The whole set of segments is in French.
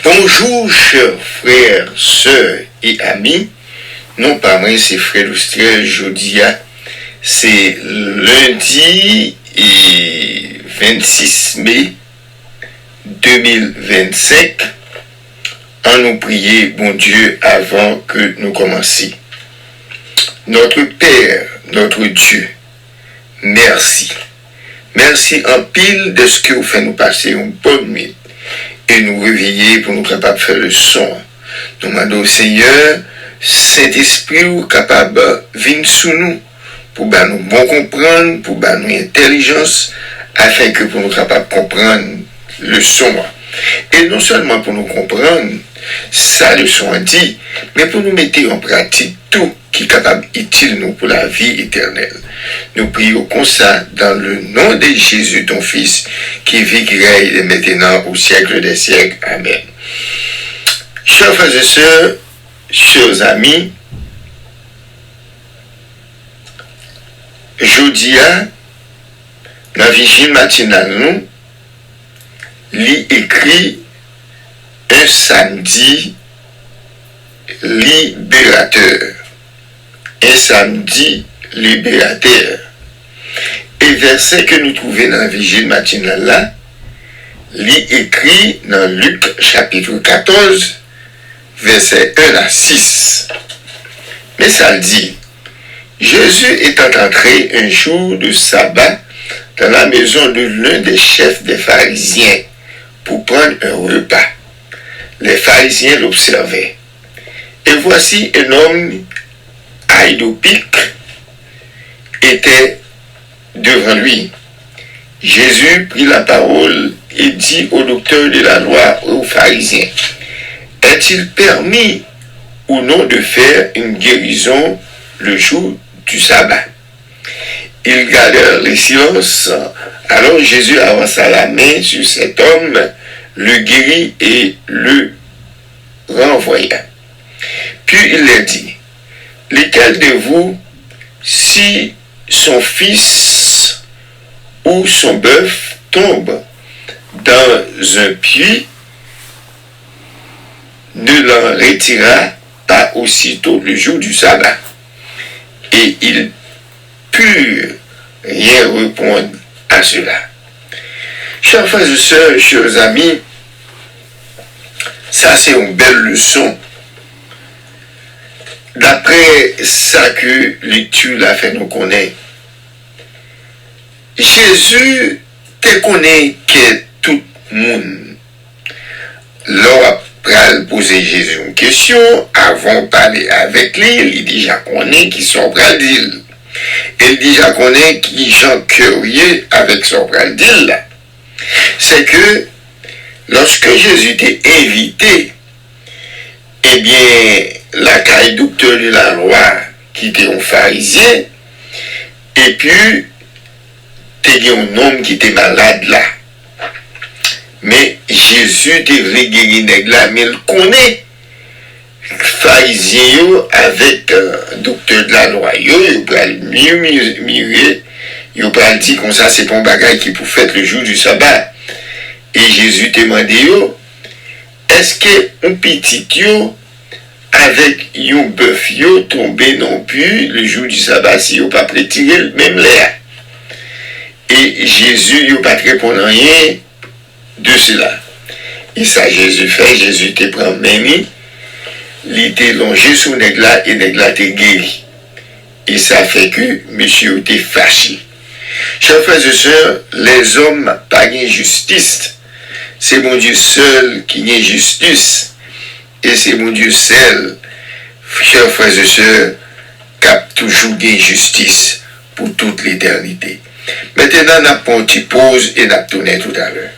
Bonjour, chers frères, sœurs et amis. Non, pas moi, c'est frère Loustrel Jodia. C'est lundi et 26 mai 2025. En nous prier, bon Dieu, avant que nous commencions. Notre Père, notre Dieu, merci. Merci en pile de ce que vous faites nous passer une bonne nuit et nous réveiller pour nous capables de faire le son. Nous demandons au Seigneur, Saint-Esprit, capable de venir sous nous pour nous bon comprendre, pour nous intelligence, afin que pour nous capables de comprendre le son. Et non seulement pour nous comprendre, ça le son dit, mais pour nous mettre en pratique tout qui est capable utile nous pour la vie éternelle. Nous prions comme ça dans le nom de Jésus, ton Fils, qui vit, qui règne maintenant au siècle des siècles. Amen. Chers frères et sœurs, chers amis, jeudi, dans la vigile matinale, nous, lit écrit un samedi libérateur. Un samedi libérateur. Et verset que nous trouvons dans la vigile matinale là, lit écrit dans Luc chapitre 14, verset 1 à 6. Mais ça dit, Jésus étant entré un jour de sabbat dans la maison de l'un des chefs des pharisiens pour prendre un repas. Les pharisiens l'observaient. Et voici un homme aïdopique était devant lui. Jésus prit la parole et dit au docteur de la loi, aux pharisiens, est-il permis ou non de faire une guérison le jour du sabbat? Ils gardèrent le silence. Alors Jésus avança la main sur cet homme, le guérit et le renvoya. Puis il leur dit, lequel de vous, si son fils ou son bœuf tombe dans un puits, ne l'en retira pas aussitôt le jour du sabbat? Et ils purent rien répondre à cela. Chers frères et sœurs, chers amis, ça c'est une belle leçon. D'après ça que l'étude a fait nous connaître, Jésus te connaît que tout le monde. Lors après poser Jésus une question, avant de parler avec lui, il déjà connaît qui sont prêts dire. Il déjà connaît qui sont curieux avec son prêt dire. C'est que lorsque Jésus t'est invité, eh bien, la caille docteur de la loi qui était un pharisien, et puis, t'es un homme qui était malade là. Mais Jésus t'est guéri là, mais il connaît pharisien avec docteur de la loi. Il peut mieux, il peut dire comme ça, c'est pas un bagage qui pour faire le jour du sabbat. Et Jésus t'a demandé, est-ce que un petit yo avec un bœuf yo tombé non plus le jour du sabbat si yo pas tirer même l'air? Et Jésus n'a pas répondu rien de cela. Et ça Jésus fait, Jésus te prend même, il était longé sous nègla et nègla te guéri. Et ça fait que monsieur était fâché. Chers frères et sœurs, les hommes pas de justice. C'est mon Dieu seul qui a justice. Et c'est mon Dieu seul, chers frères et sœurs, qui a toujours gagné justice pour toute l'éternité. Maintenant, on a pris une petite pause et on a tourné tout à l'heure.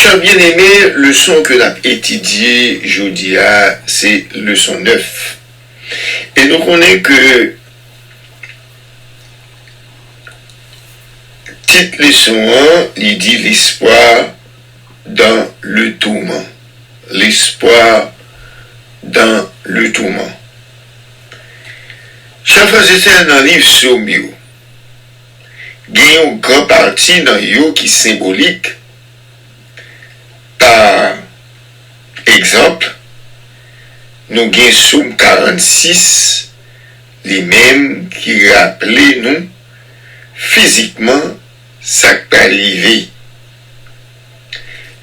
Chers bien-aimés, leçon que l'on a étudiée aujourd'hui, c'est leçon 9. Et nous connaissons que titre leçon 1, il dit l'espoir dans le tourment. L'espoir dans le tourment. Chers frères et sœurs, dans le livre Somme, il y a une grande partie dans yo qui est symbolique. Par exemple, nous avons Somme 46, les mêmes qui rappellent nous physiquement ça qui peut arriver.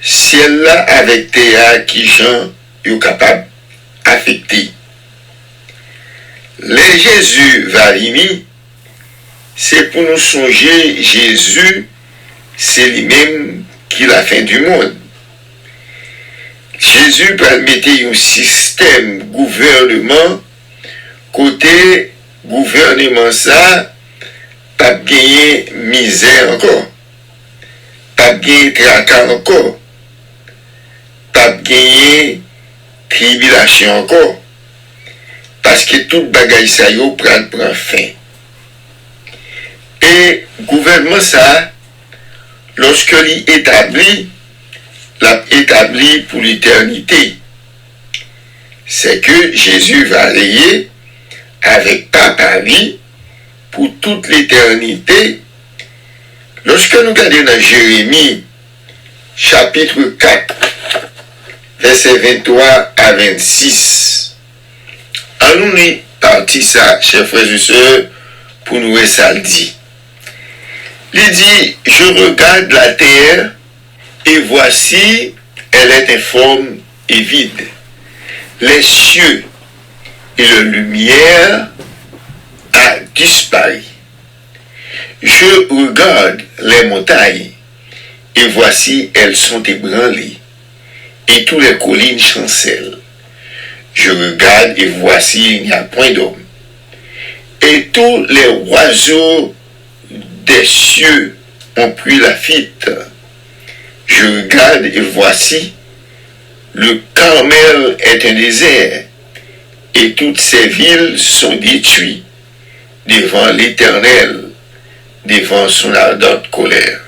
Ciel là avec Théa qui Jean est capable d'affecter. Les Jésus va venir, c'est pour nous songer Jésus, c'est lui-même qui la fin du monde. Jésus permettait un système gouvernement, côté gouvernement ça, pas gagner misère encore, pas gagner tracas encore, pas gagner tribulation encore, parce que tout bagaille ça yo prend fin. Et gouvernement ça, lorsque l'y établit, l'a établi pour l'éternité. C'est que Jésus va régner avec Papa lui pour toute l'éternité. Lorsque nous regardons dans Jérémie, chapitre 4, versets 23 à 26, en nous lit partie ça, chers frères et sœurs, pour nous ça le dit. Il dit, je regarde la terre, et voici, elle est informe et vide. Les cieux et la lumière a disparu. Je regarde les montagnes, et voici, elles sont ébranlées, et toutes les collines chancellent. Je regarde, et voici, il n'y a point d'homme. Et tous les oiseaux des cieux ont pris la fuite. Je regarde et voici, le Carmel est un désert, et toutes ces villes sont détruites devant l'Éternel, devant son ardente colère.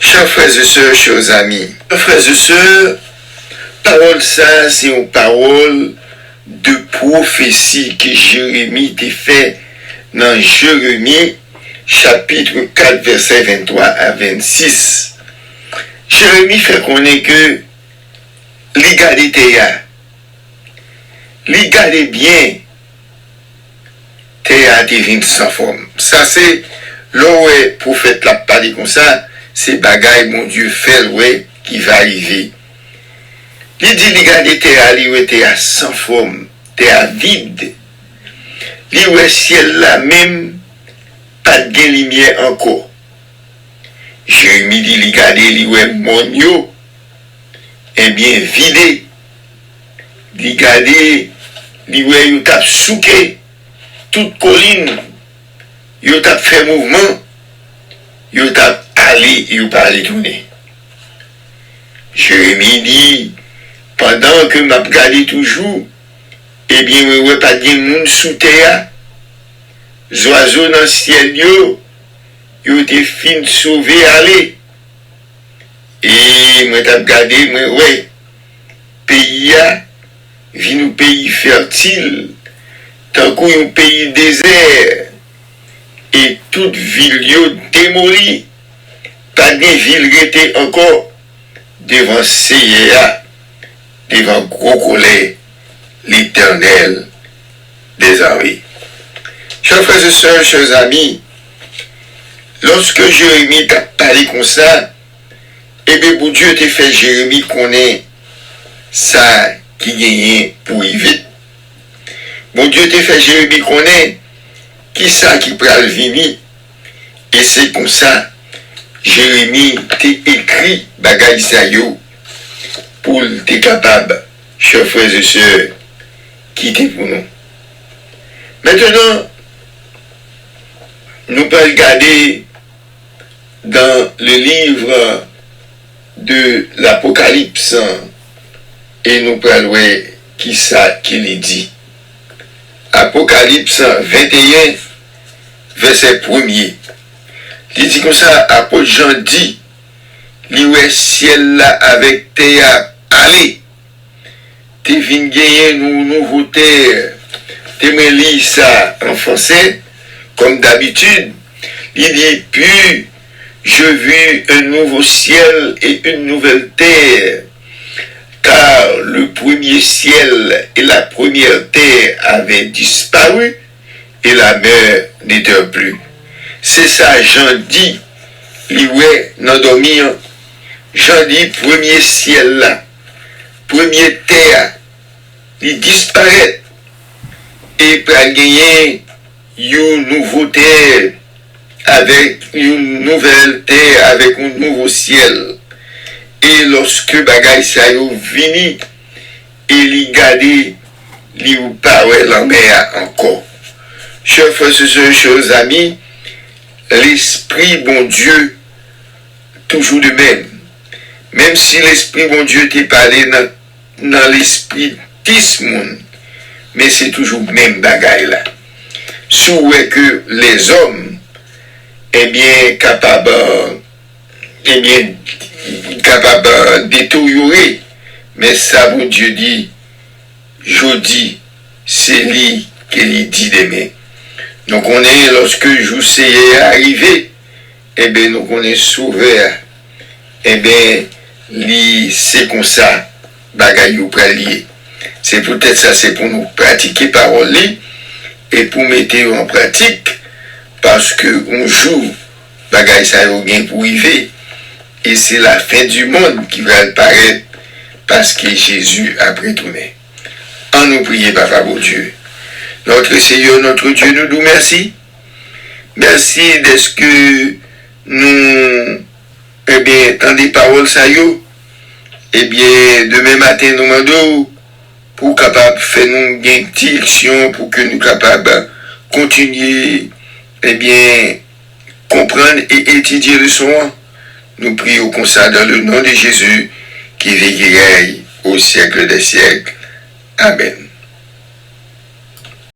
Chers frères et sœurs, chers amis, frères et sœurs, parole ça, c'est une parole de prophétie que Jérémie t'a fait dans Jérémie, chapitre 4, verset 23 à 26. Jérémie fait connaître que les garder Théa, les garder bien, Théa devient sans forme. Ça c'est là où le prophète l'a parlé comme ça, c'est bagaille mon Dieu fait ouais qui va arriver. Il dit les garder Théa, il était sans forme, Théa vide. Il ouais ciel là même pas de lumière encore. Jérémie dit, li gade li wè mon yo, eh bien vide. Li gade, li wè yo tap souke, toute colline, yo tap fait mouvement, yo tap allé, yo pas allé tourner. Jérémie dit, pendant que m'a gade toujours, eh bien, wè pas de moun sous terre, oiseaux dans le ciel yo, yo te fin sauvé aller. Et moi t'ai regardé, moi ouais, pays a, vin un pays fertile, tant qu'un pays désert, et toute ville yo démolie, pas de ville rete encore devant Seigneur, devant gros colère, l'Éternel des armées. Chers frères et sœurs, chers amis, lorsque Jérémie t'a parlé comme ça, eh bien, bon Dieu t'a fait Jérémie connaître ça qui gagne pour y vite. Bon Dieu t'a fait Jérémie connaître qui ça qui pral venir. Et c'est comme ça, Jérémie t'a écrit bagay sa yo pour t'être capable, chers frères et sœurs, quitter pour nous. Maintenant, nous pouvons regarder dans le livre de l'Apocalypse et nous parlons qui ça qu'il est dit. Apocalypse 21, verset 1er. Il dit comme ça, apôtre Jean dit, il est ciel là avec terre, allez, t'es venu gagner nous nouveau terre, t'es me lire ça en français, comme d'habitude. Il dit, puis je vis un nouveau ciel et une nouvelle terre, car le premier ciel et la première terre avaient disparu et la mer n'était plus. C'est ça, Jean dit, il ouais, non dormir. Jean dit, premier ciel là, première terre, il disparaît et pour gagner une nouvelle terre avec une nouvelle terre avec un nouveau ciel. Et lorsque bagay sa yo vini, et li gade, li ou parle la mer encore. Chers frères et sœurs, chers amis, l'Esprit bon Dieu, toujours de même. Même si l'Esprit bon Dieu t'est parlé dans l'esprit de monde, mais c'est toujours même bagay là. Souhait que les hommes, eh bien, capables de détériorer, mais ça, bon Dieu dit, jeudi, c'est lui qui dit demain. Donc on est, lorsque le jour c'est arrivé, eh bien, nous on est sauvés, eh bien, c'est comme ça, bagaille ou pralier. C'est peut-être ça, c'est pour nous pratiquer parole et pour mettre en pratique, parce que un jour, bagaille ça y bien pour arriver, et c'est la fin du monde qui va apparaître, parce que Jésus a retourné. En nous prier, Papa bon Dieu. Notre Seigneur, notre Dieu, nous nous merci. Merci d'être que nous, eh bien, tant des paroles ça y est, eh bien, demain matin, nous demandons pour capable faire nous une direction, pour que nous capables continuer, eh bien, comprendre et étudier le son. Nous prions comme ça dans le nom de Jésus qui veillerait au siècle des siècles. Amen.